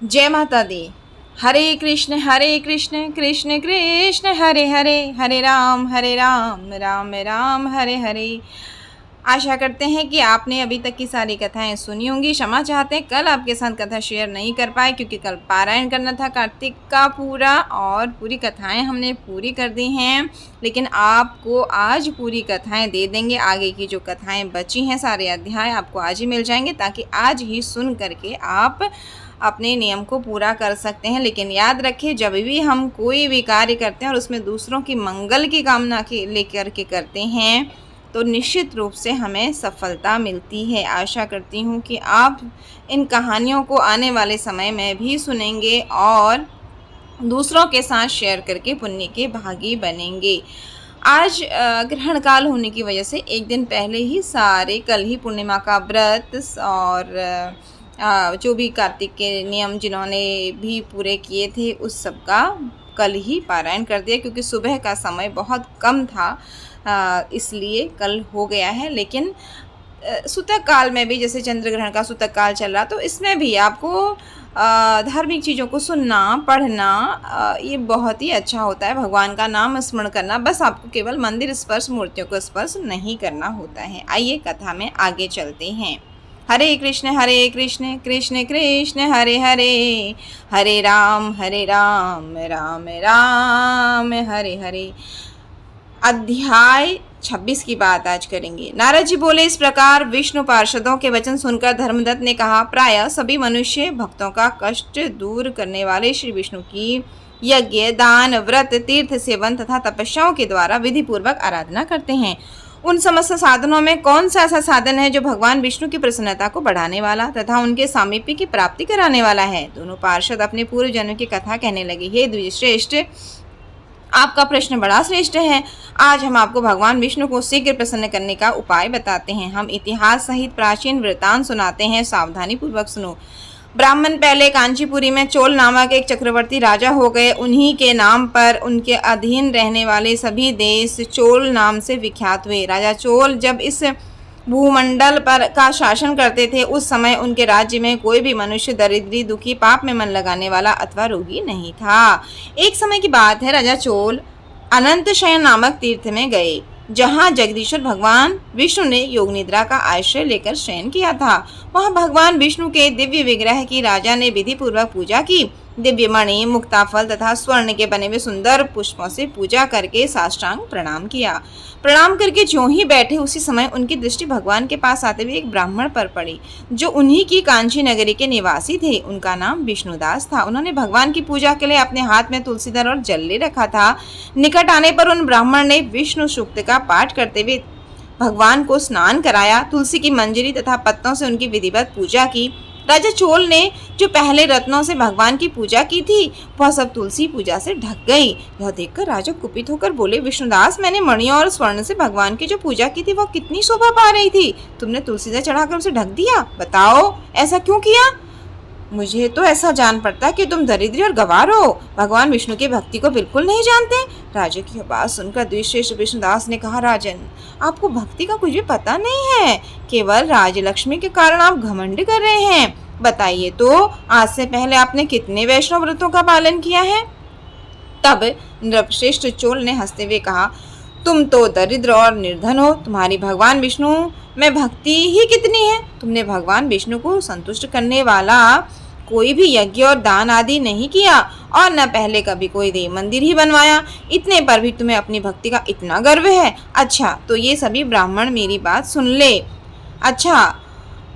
जय माता दी। हरे कृष्ण कृष्ण कृष्ण हरे हरे, हरे राम राम राम हरे हरे। आशा करते हैं कि आपने अभी तक की सारी कथाएं सुनी होंगी। क्षमा चाहते हैं कल आपके साथ कथा शेयर नहीं कर पाए, क्योंकि कल पारायण करना था कार्तिक का पूरा, और पूरी कथाएं हमने पूरी कर दी हैं। लेकिन आपको आज पूरी कथाएं दे देंगे। आगे की जो कथाएं बची हैं, सारे अध्याय आपको आज ही मिल जाएंगे, ताकि आज ही सुन करके आप अपने नियम को पूरा कर सकते हैं। लेकिन याद रखें, जब भी हम कोई भी कार्य करते हैं और उसमें दूसरों की मंगल की कामना के लेकर के करते हैं, तो निश्चित रूप से हमें सफलता मिलती है। आशा करती हूँ कि आप इन कहानियों को आने वाले समय में भी सुनेंगे और दूसरों के साथ शेयर करके पुण्य के भागी बनेंगे। आज ग्रहण काल होने की वजह से एक दिन पहले ही सारे, कल ही पूर्णिमा का व्रत और जो भी कार्तिक के नियम जिन्होंने भी पूरे किए थे, उस सब का कल ही पारायण कर दिया, क्योंकि सुबह का समय बहुत कम था, इसलिए कल हो गया है। लेकिन सूतक काल में भी, जैसे चंद्र ग्रहण का सूतक काल चल रहा, तो इसमें भी आपको धार्मिक चीज़ों को सुनना, पढ़ना, ये बहुत ही अच्छा होता है। भगवान का नाम स्मरण करना, बस आपको केवल मंदिर स्पर्श, मूर्तियों को स्पर्श नहीं करना होता है। आइए कथा में आगे चलते हैं। हरे कृष्ण कृष्ण कृष्ण हरे हरे, हरे राम राम राम हरे हरे। अध्याय 26 की बात आज करेंगे। नारद जी बोले, इस प्रकार विष्णु पार्षदों के वचन सुनकर धर्मदत्त ने कहा, प्रायः सभी मनुष्य भक्तों का कष्ट दूर करने वाले श्री विष्णु की यज्ञ, दान, व्रत, तीर्थ सेवन तथा तपस्याओं के द्वारा विधि पूर्वक आराधना करते हैं। उन समस्त साधनों में कौन सा ऐसा साधन है जो भगवान विष्णु की प्रसन्नता को बढ़ाने वाला तथा उनके सामीप्य की प्राप्ति कराने वाला है? दोनों पार्षद अपने पूर्व जन्म की कथा कहने लगे। हे द्विजश्रेष्ठ, आपका प्रश्न बड़ा श्रेष्ठ है। आज हम आपको भगवान विष्णु को शीघ्र प्रसन्न करने का उपाय बताते हैं। हम इतिहास सहित प्राचीन वृत्तांत सुनाते हैं, सावधानी पूर्वक सुनो। ब्राह्मण पहले कांचीपुरी में चोल नामक एक चक्रवर्ती राजा हो गए। उन्हीं के नाम पर उनके अधीन रहने वाले सभी देश चोल नाम से विख्यात हुए। राजा चोल जब इस भूमंडल पर का शासन करते थे, उस समय उनके राज्य में कोई भी मनुष्य दरिद्री, दुखी, पाप में मन लगाने वाला अथवा रोगी नहीं था। एक समय की बात है, राजा चोल अनंत शयन नामक तीर्थ में गए, जहाँ जगदीश्वर भगवान विष्णु ने योग निद्रा का आश्रय लेकर शयन किया था। वहाँ भगवान विष्णु के दिव्य विग्रह की राजा ने विधि पूर्वक पूजा की। दिव्य मणि, मुक्ताफल तथा स्वर्ण के बने हुए सुंदर पुष्पों से पूजा करके साष्टांग प्रणाम किया। प्रणाम करके ज्यों ही बैठे, उसी समय उनकी दृष्टि भगवान के पास आते हुए एक ब्राह्मण पर पड़ी, जो उन्हीं की कांची नगरी के निवासी थे। उनका नाम विष्णुदास था। उन्होंने भगवान की पूजा के लिए अपने हाथ में तुलसीदल और जल ले रखा था। निकट आने पर उन ब्राह्मण ने विष्णु सूक्त का पाठ करते हुए भगवान को स्नान कराया। तुलसी की मंजरी तथा पत्तों से उनकी विधिवत पूजा की। राजा चोल ने जो पहले रत्नों से भगवान की पूजा की थी, वह सब तुलसी पूजा से ढक गई। यह देखकर राजा कुपित होकर बोले, विष्णुदास, मैंने मणियों और स्वर्ण से भगवान की जो पूजा की थी, वह कितनी शोभा पा रही थी, तुमने तुलसी से चढ़ाकर उसे ढक दिया। बताओ, ऐसा क्यों किया? मुझे तो ऐसा जान पड़ता कि तुम दरिद्री और गंवार हो, भगवान विष्णु की भक्ति को बिल्कुल नहीं जानते। राजा की बात सुनकर द्विजश्रेष्ठ विष्णुदास ने कहा, राजन, आपको भक्ति का कुछ भी पता नहीं है, केवल राजलक्ष्मी के कारण आप घमंड कर रहे हैं। बताइए तो, आज से पहले आपने कितने वैष्णव व्रतों का पालन किया है? तब नृपश्रेष्ठ चोल ने हंसते हुए कहा, तुम तो दरिद्र और निर्धन हो, तुम्हारी भगवान विष्णु में भक्ति ही कितनी है। तुमने भगवान विष्णु को संतुष्ट करने वाला कोई भी यज्ञ और दान आदि नहीं किया, और न पहले कभी कोई देव मंदिर ही बनवाया। इतने पर भी तुम्हें अपनी भक्ति का इतना गर्व है। अच्छा, तो ये सभी ब्राह्मण मेरी बात सुन ले। अच्छा,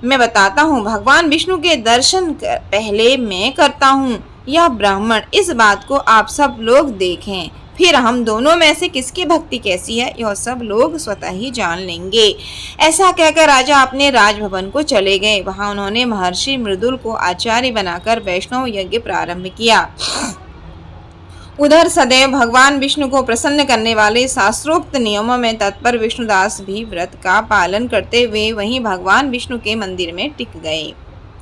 मैं बताता हूँ, भगवान विष्णु के दर्शन पहले मैं करता हूँ। यह ब्राह्मण, इस बात को आप सब लोग देखें, फिर हम दोनों में से किसकी भक्ति कैसी है, यह सब लोग स्वतः ही जान लेंगे। ऐसा कहकर राजा अपने राजभवन को चले गए। वहां उन्होंने महर्षि मृदुल को आचार्य बनाकर वैष्णव यज्ञ प्रारंभ किया। उधर सदैव भगवान विष्णु को प्रसन्न करने वाले शास्त्रोक्त नियमों में तत्पर विष्णुदास भी व्रत का पालन करते हुए वहीं भगवान विष्णु के मंदिर में टिक गए।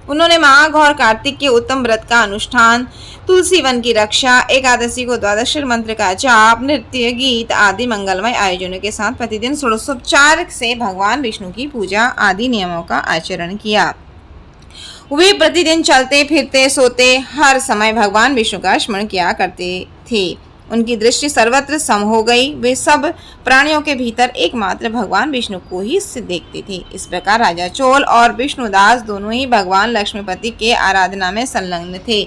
उन्होंने माघ और कार्तिक के उत्तम व्रत का अनुष्ठान, तुलसी वन की रक्षा, एकादशी को द्वादश मंत्र का जाप, नृत्य, गीत आदि मंगलमय आयोजनों के साथ प्रतिदिन षोडशोपचार से भगवान विष्णु की पूजा आदि नियमों का आचरण किया। वे प्रतिदिन चलते फिरते सोते हर समय भगवान विष्णु का स्मरण किया करते थे। उनकी दृष्टि सर्वत्र सम हो गई। वे सब प्राणियों के भीतर एकमात्र भगवान विष्णु को ही देखते थे। इस प्रकार राजा चोल और विष्णुदास दोनों ही भगवान लक्ष्मीपति के आराधना में संलग्न थे।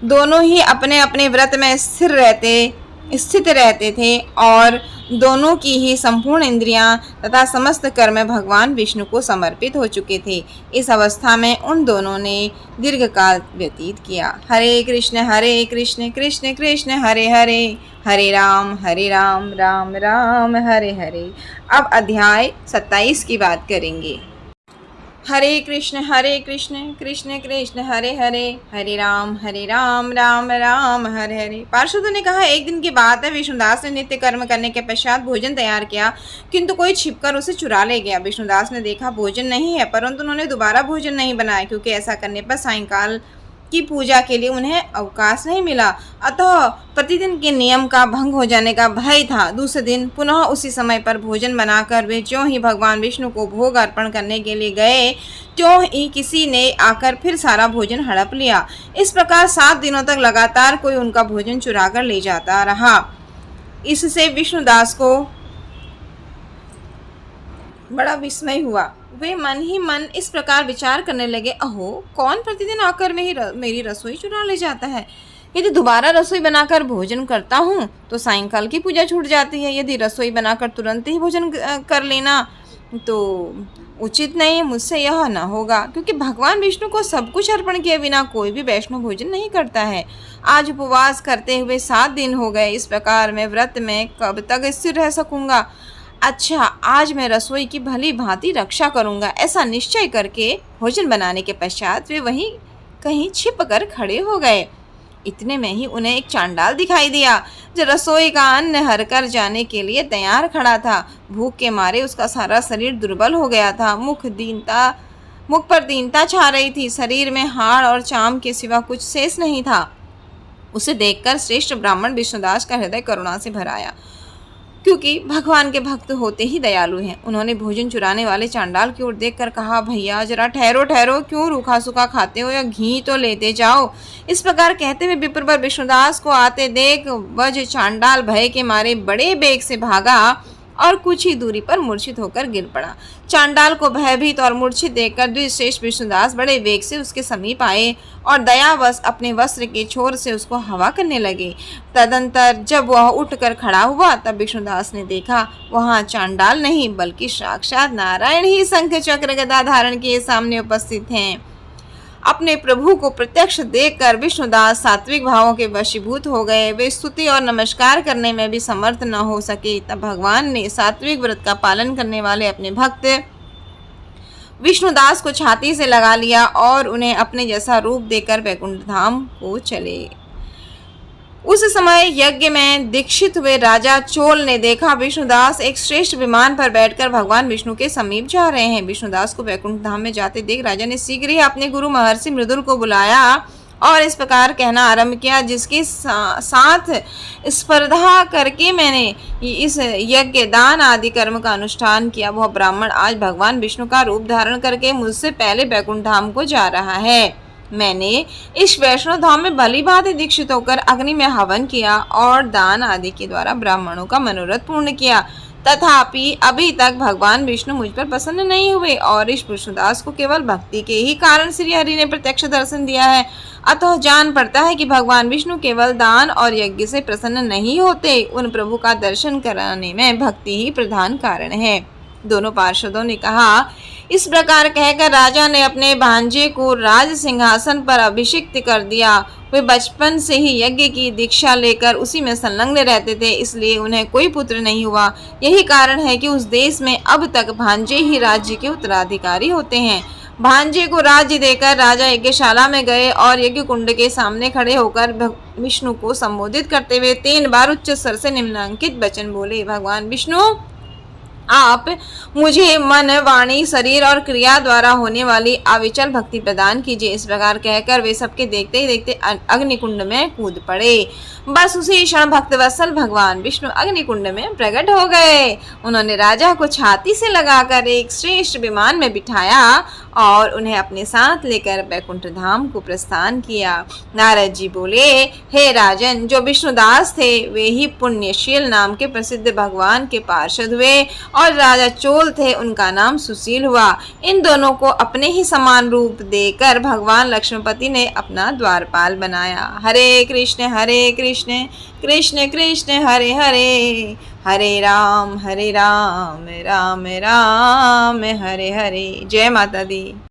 दोनों ही अपने अपने व्रत में स्थित रहते थे और दोनों की ही संपूर्ण इंद्रियां तथा समस्त कर्म भगवान विष्णु को समर्पित हो चुके थे। इस अवस्था में उन दोनों ने दीर्घ काल व्यतीत किया। हरे कृष्ण कृष्ण कृष्ण हरे हरे, हरे राम राम राम हरे हरे। अब अध्याय 27 की बात करेंगे। हरे कृष्ण कृष्ण कृष्ण हरे हरे, हरे राम राम राम हरे हरे। पार्षदों ने कहा, एक दिन की बात है, विष्णुदास ने नित्य कर्म करने के पश्चात भोजन तैयार किया, किंतु कोई छिपकर उसे चुरा ले गया। विष्णुदास ने देखा भोजन नहीं है, परंतु उन्होंने दोबारा भोजन नहीं बनाया, क्योंकि ऐसा करने पर सायंकाल की पूजा के लिए उन्हें अवकाश नहीं मिला। अतः प्रतिदिन के नियम का भंग हो जाने का भय था। दूसरे दिन पुनः उसी समय पर भोजन बनाकर वे ज्यों ही भगवान विष्णु को भोग अर्पण करने के लिए गए, त्यों ही किसी ने आकर फिर सारा भोजन हड़प लिया। इस प्रकार 7 दिनों तक लगातार कोई उनका भोजन चुरा कर ले जाता रहा। इससे विष्णुदास को बड़ा विस्मय हुआ। वे मन ही मन इस प्रकार विचार करने लगे, अहो, कौन प्रतिदिन आकर मेरी रसोई चुरा ले जाता है। यदि दोबारा रसोई बनाकर भोजन करता हूँ तो सायंकाल की पूजा छूट जाती है। यदि रसोई बनाकर तुरंत ही भोजन कर लेना तो उचित नहीं, मुझसे यह न होगा, क्योंकि भगवान विष्णु को सब कुछ अर्पण किए बिना कोई भी वैष्णव भोजन नहीं करता है। आज उपवास करते हुए 7 दिन हो गए। इस प्रकार मैं व्रत में कब तक स्थिर रह सकूंगा। अच्छा, आज मैं रसोई की भली भांति रक्षा करूंगा। ऐसा निश्चय करके भोजन बनाने के पश्चात वे वहीं कहीं छिप कर खड़े हो गए। इतने में ही उन्हें एक चांडाल दिखाई दिया, जो रसोई का अन्न हरकर जाने के लिए तैयार खड़ा था। भूख के मारे उसका सारा शरीर दुर्बल हो गया था। मुख पर दीनता छा रही थी। शरीर में हाड़ और चाम के सिवा कुछ शेष नहीं था। उसे देखकर श्रेष्ठ ब्राह्मण विष्णुदास का हृदय करुणा से भर आया, क्योंकि भगवान के भक्त होते ही दयालु हैं। उन्होंने भोजन चुराने वाले चांडाल की ओर देखकर कहा, भैया जरा ठहरो, क्यों रूखा सूखा खाते हो, या घी तो लेते जाओ। इस प्रकार कहते हुए विप्र पर विष्णुदास को आते देख वह चांडाल भय के मारे बड़े बेग से भागा और कुछ ही दूरी पर मूर्छित होकर गिर पड़ा। चांडाल को भयभीत और मूर्छित देखकर द्विश्रेष्ठ विष्णुदास बड़े वेग से उसके समीप आए और दयावश अपने वस्त्र के छोर से उसको हवा करने लगे। तदंतर जब वह उठकर खड़ा हुआ तब विष्णुदास ने देखा वहां चांडाल नहीं बल्कि साक्षात नारायण ही शंख चक्र गदा धारण किए सामने उपस्थित हैं। अपने प्रभु को प्रत्यक्ष देखकर विष्णुदास सात्विक भावों के वशीभूत हो गए। वे स्तुति और नमस्कार करने में भी समर्थ न हो सके। तब भगवान ने सात्विक व्रत का पालन करने वाले अपने भक्त विष्णुदास को छाती से लगा लिया और उन्हें अपने जैसा रूप देकर वैकुंठ धाम को चले। उस समय यज्ञ में दीक्षित हुए राजा चोल ने देखा विष्णुदास एक श्रेष्ठ विमान पर बैठकर भगवान विष्णु के समीप जा रहे हैं। विष्णुदास को वैकुंठ धाम में जाते देख राजा ने शीघ्र ही अपने गुरु महर्षि मृदुल को बुलाया और इस प्रकार कहना आरंभ किया, जिसके साथ स्पर्धा करके मैंने इस यज्ञ दान आदि कर्म का अनुष्ठान किया, वह ब्राह्मण आज भगवान विष्णु का रूप धारण करके मुझसे पहले वैकुंठ धाम को जा रहा है। मैंने इस वैष्णव धाम में भली भांति दीक्षित होकर अग्नि में हवन किया और दान आदि के द्वारा ब्राह्मणों का मनोरथ पूर्ण किया, तथापि अभी तक भगवान विष्णु मुझ पर प्रसन्न नहीं हुए और इस विष्णुदास को केवल भक्ति के ही कारण श्री हरि ने प्रत्यक्ष दर्शन दिया है। अतः जान पड़ता है कि भगवान विष्णु केवल दान और यज्ञ से प्रसन्न नहीं होते, उन प्रभु का दर्शन कराने में भक्ति ही प्रधान कारण है। दोनों पार्षदों ने कहा। इस प्रकार कहकर राजा ने अपने भांजे को राज सिंहासन पर अभिषिक्त कर दिया। वे बचपन से ही यज्ञ की दीक्षा लेकर उसी में संलग्न रहते थे, इसलिए उन्हें कोई पुत्र नहीं हुआ। यही कारण है कि उस देश में अब तक भांजे ही राज्य के उत्तराधिकारी होते हैं। भांजे को राज्य देकर राजा यज्ञशाला में गए और यज्ञ कुंड के सामने खड़े होकर विष्णु को संबोधित करते हुए 3 बार उच्च स्वर से निम्नलिखित वचन बोले, भगवान विष्णु, आप मुझे मन, वाणी, शरीर और क्रिया द्वारा होने वाली अविचल भक्ति प्रदान कीजिए। इस प्रकार कहकर वे सबके देखते ही देखते अग्निकुंड में कूद पड़े। बस उसी क्षण भक्तवत्सल भगवान विष्णु अग्निकुंड में प्रकट हो गए। उन्होंने राजा को छाती से लगाकर एक श्रेष्ठ विमान में बिठाया और उन्हें अपने साथ लेकर बैकुंठ धाम को प्रस्थान किया। नारद जी बोले, हे राजन, जो विष्णुदास थे वे ही पुण्यशील नाम के प्रसिद्ध भगवान के पार्षद हुए और राजा चोल थे, उनका नाम सुशील हुआ। इन दोनों को अपने ही समान रूप देकर भगवान लक्ष्मीपति ने अपना द्वारपाल बनाया। हरे कृष्ण कृष्ण कृष्ण हरे हरे, हरे राम राम राम हरे हरे। जय माता दी।